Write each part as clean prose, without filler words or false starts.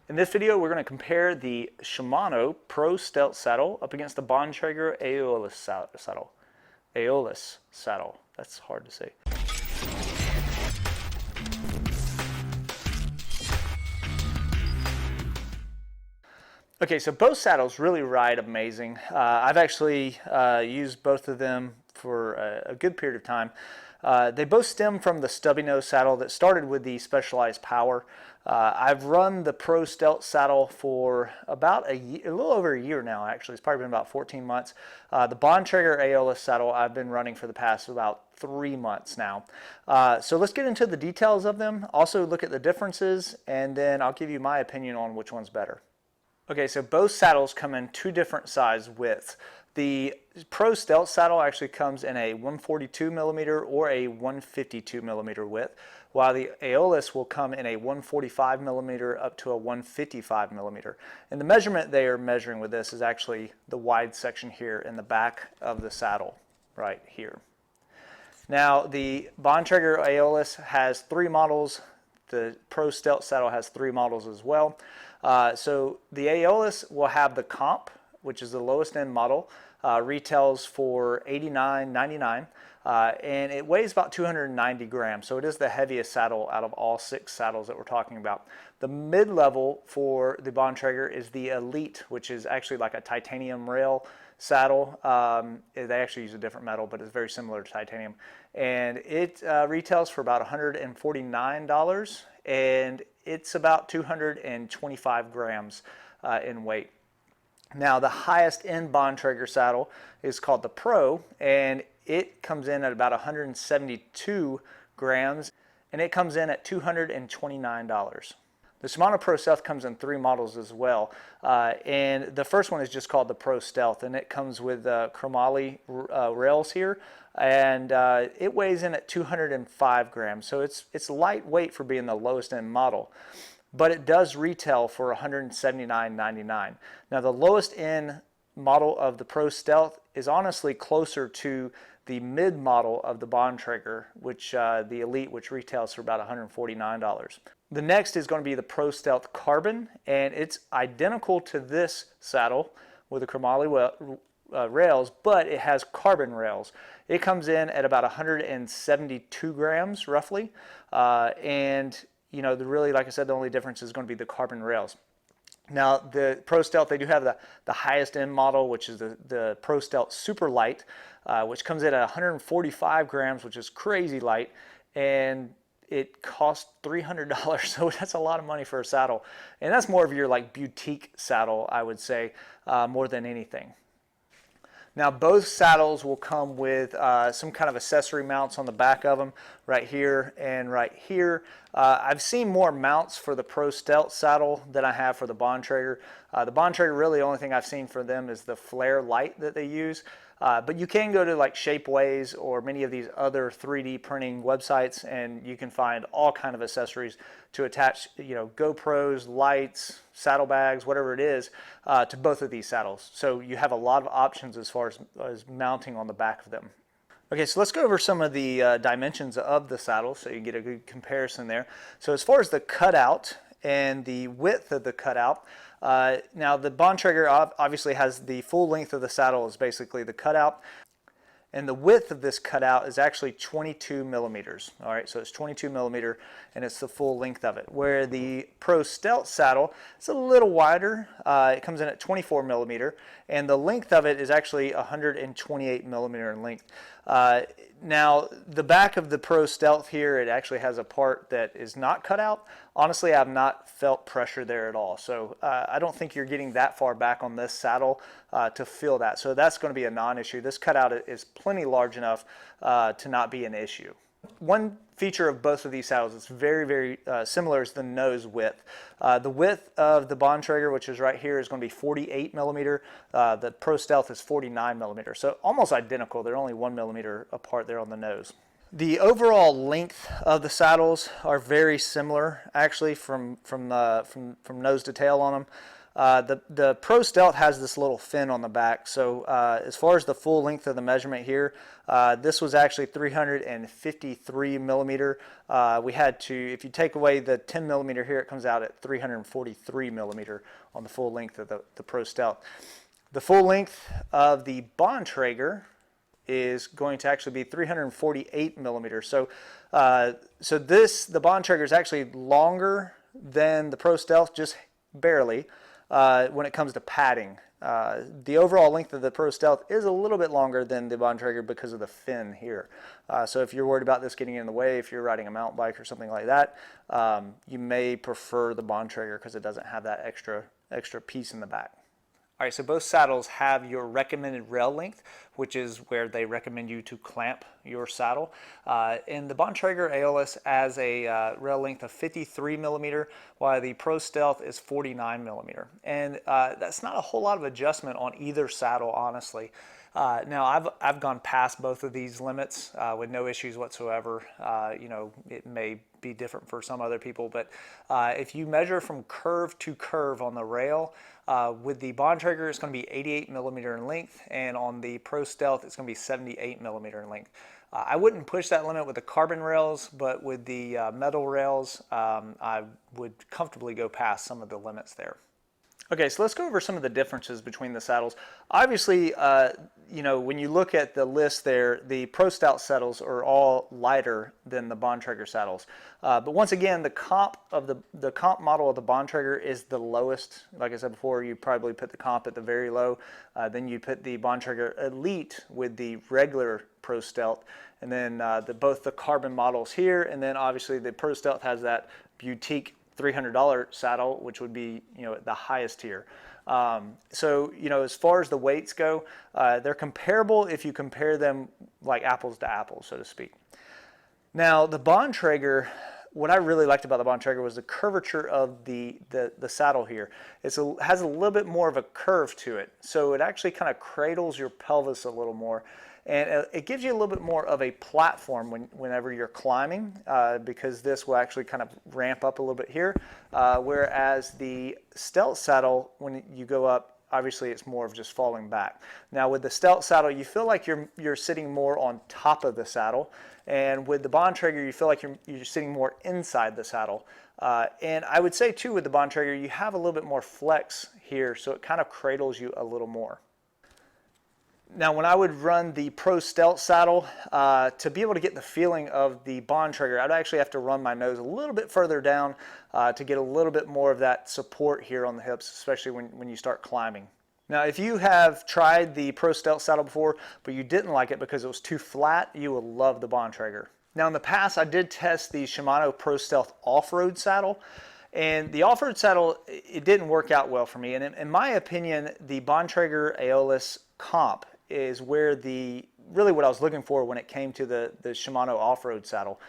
In this video, we're going to compare the Shimano Pro Stealth saddle up against the Bontrager Aeolus saddle. Aeolus saddle. That's hard to say. Okay, so both saddles really ride amazing. I've actually used both of them for a good period of time. They both stem from the stubby nose saddle that started with the Specialized Power. I've run the Pro Stealth saddle for about a little over a year now, actually. It's probably been about 14 months. The Bontrager Aeolus saddle I've been running for the past about 3 months now. So let's get into the details of them, also look at the differences, and then I'll give you my opinion on which one's better. Okay, so both saddles come in two different size widths. The Pro Stealth saddle actually comes in a 142 millimeter or a 152 millimeter width, while the Aeolus will come in a 145 millimeter up to a 155 millimeter. And the measurement they are measuring with this is actually the wide section here in the back of the saddle, right here. Now, the Bontrager Aeolus has 3 models. The Pro Stealth saddle has 3 models as well. So the Aeolus will have the comp, which is the lowest end model, retails for $89.99, and it weighs about 290 grams. So it is the heaviest saddle out of all 6 saddles that we're talking about. The mid-level for the Bontrager is the Elite, which is actually like a titanium rail saddle. They actually use a different metal, but it's very similar to titanium. And it retails for about $149, and it's about 225 grams in weight. Now, the highest end Bontrager saddle is called the Pro, and it comes in at about 172 grams, and it comes in at $229. The Shimano Pro Stealth comes in 3 models as well, and the first one is just called the Pro Stealth, and it comes with chromoly rails here, and it weighs in at 205 grams, so it's lightweight for being the lowest end model, but it does retail for $179.99. Now, the lowest end model of the Pro Stealth is honestly closer to the mid model of the Bontrager, which the Elite, which retails for about $149. The next is going to be the Pro Stealth Carbon, and it's identical to this saddle with the chromoly rails, but it has carbon rails. It comes in at about 172 grams roughly, and you know, really, like I said, the only difference is going to be the carbon rails. Now, the Pro Stealth, they do have the highest end model, which is the Pro Stealth Super Light, which comes in at 145 grams, which is crazy light, and it costs $300, so that's a lot of money for a saddle. And that's more of your like boutique saddle, I would say, more than anything. Now, both saddles will come with some kind of accessory mounts on the back of them, right here and right here. I've seen more mounts for the Pro Stealth saddle than I have for the Bontrager. The Bontrager, really the only thing I've seen for them is the flare light that they use. But you can go to like Shapeways or many of these other 3D printing websites, and you can find all kind of accessories to attach, you know, GoPros, lights, saddlebags, whatever it is, to both of these saddles. So you have a lot of options as far as mounting on the back of them. Okay, so let's go over some of the dimensions of the saddle so you get a good comparison there. So as far as the cutout and the width of the cutout, now the Bontrager obviously has the full length of the saddle is basically the cutout, and the width of this cutout is actually 22 millimeters. All right, so it's 22 millimeter, and it's the full length of it. Where the Pro Stealth saddle, it's a little wider. It comes in at 24 millimeter, and the length of it is actually 128 millimeter in length. Now, the back of the Pro Stealth here, it actually has a part that is not cut out. Honestly, I've not felt pressure there at all. So I don't think you're getting that far back on this saddle to feel that. So that's going to be a non-issue. This cutout is plenty large enough to not be an issue. One feature of both of these saddles is very, very similar is the nose width. The width of the Bontrager, which is right here, is going to be 48 millimeter. The Pro Stealth is 49 millimeter. So almost identical. They're only 1 millimeter apart there on the nose. The overall length of the saddles are very similar, actually, from nose to tail on them. The Pro Stealth has this little fin on the back, so as far as the full length of the measurement here, this was actually 353 millimeter. We had to, if you take away the 10 millimeter here, it comes out at 343 millimeter on the full length of the Pro Stealth. The full length of the Bontrager is going to actually be 348 millimeters. So, the Bontrager is actually longer than the Pro Stealth, just barely, when it comes to padding. The overall length of the Pro Stealth is a little bit longer than the Bontrager because of the fin here. So if you're worried about this getting in the way, if you're riding a mountain bike or something like that, you may prefer the Bontrager because it doesn't have that extra piece in the back. All right, so both saddles have your recommended rail length, which is where they recommend you to clamp your saddle. And the Bontrager Aeolus has a rail length of 53 millimeter, while the Pro Stealth is 49 millimeter. And that's not a whole lot of adjustment on either saddle, honestly. Now, I've gone past both of these limits with no issues whatsoever. You know, it may be different for some other people, but if you measure from curve to curve on the rail, with the Bontrager, it's going to be 88 millimeter in length, and on the Pro Stealth, it's going to be 78 millimeter in length. I wouldn't push that limit with the carbon rails, but with the metal rails, I would comfortably go past some of the limits there. Okay, so let's go over some of the differences between the saddles. Obviously, you know, when you look at the list there, the Pro Stealth saddles are all lighter than the Bontrager saddles. But once again, the comp model of the Bontrager is the lowest. Like I said before, you probably put the comp at the very low. Then you put the Bontrager Elite with the regular Pro Stealth, and then both the carbon models here, and then obviously the Pro Stealth has that boutique $300 saddle, which would be, you know, the highest tier. So, you know, as far as the weights go, they're comparable if you compare them like apples to apples, so to speak. Now, the Bontrager, what I really liked about the Bontrager was the curvature of the saddle here. It has a little bit more of a curve to it, so it actually kind of cradles your pelvis a little more. And it gives you a little bit more of a platform whenever you're climbing, because this will actually kind of ramp up a little bit here. Whereas the Stealth saddle, when you go up, obviously it's more of just falling back. Now with the Stealth saddle, you feel like you're sitting more on top of the saddle. And with the Bontrager, you feel like you're sitting more inside the saddle. And I would say too, with the Bontrager, you have a little bit more flex here, so it kind of cradles you a little more. Now, when I would run the Pro Stealth saddle, to be able to get the feeling of the Bontrager, I'd actually have to run my nose a little bit further down to get a little bit more of that support here on the hips, especially when you start climbing. Now, if you have tried the Pro Stealth saddle before, but you didn't like it because it was too flat, you will love the Bontrager. Now, in the past, I did test the Shimano Pro Stealth off-road saddle. And the off-road saddle, it didn't work out well for me. And in my opinion, the Bontrager Aeolus comp is where really what I was looking for when it came to the Shimano off-road saddle.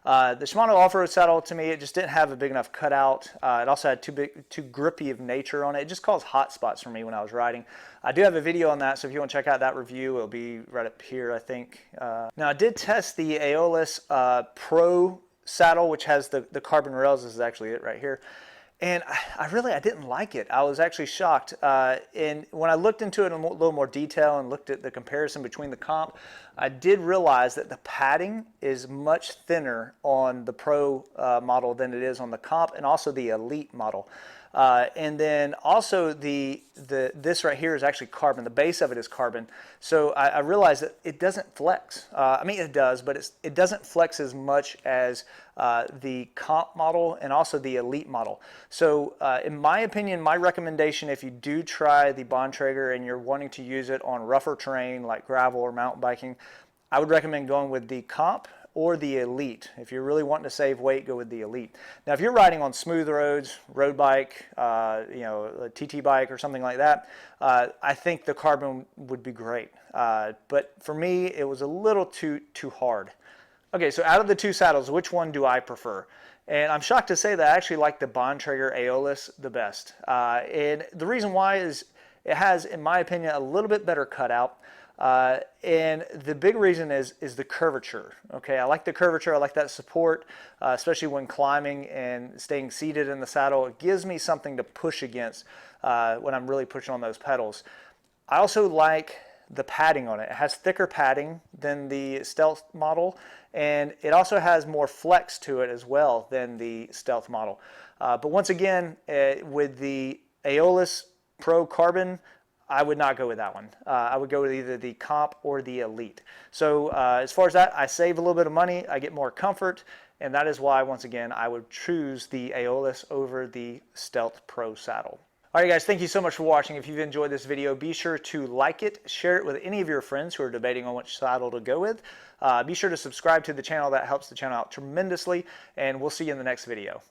The Shimano off-road saddle, to me, it just didn't have a big enough cutout. It also had too grippy of nature on it. It just caused hot spots for me when I was riding. I do have a video on that, so if you want to check out that review, it'll be right up here, I think. Now, I did test the Aeolus Pro Saddle, which has the carbon rails. This is actually it right here. And I didn't like it. I was actually shocked. And when I looked into it in a little more detail and looked at the comparison between the comp, I did realize that the padding is much thinner on the Pro model than it is on the comp, and also the Elite model. And then also this right here is actually carbon. The base of it is carbon. So I realized that it doesn't flex. I mean, it does, but it doesn't flex as much as the comp model and also the Elite model. So in my opinion, my recommendation, if you do try the Bontrager and you're wanting to use it on rougher terrain like gravel or mountain biking, I would recommend going with the comp or the Elite. If you're really wanting to save weight, go with the Elite. Now, if you're riding on smooth roads, road bike, you know, a TT bike or something like that, I think the carbon would be great. But for me, it was a little too hard. Okay, so out of the two saddles, which one do I prefer? And I'm shocked to say that I actually like the Bontrager Aeolus the best. And the reason why is it has, in my opinion, a little bit better cutout. And the big reason is the curvature. Okay, I like the curvature. I like that support, especially when climbing and staying seated in the saddle. It gives me something to push against when I'm really pushing on those pedals. I also like the padding on it. It has thicker padding than the Stealth model, and it also has more flex to it as well than the Stealth model. But once again, with the Aeolus Pro Carbon, I would not go with that one. I would go with either the Comp or the Elite. So as far as that, I save a little bit of money, I get more comfort, and that is why, once again, I would choose the Aeolus over the Stealth Pro Saddle. All right, guys, thank you so much for watching. If you've enjoyed this video, be sure to like it, share it with any of your friends who are debating on which saddle to go with. Be sure to subscribe to the channel. That helps the channel out tremendously, and we'll see you in the next video.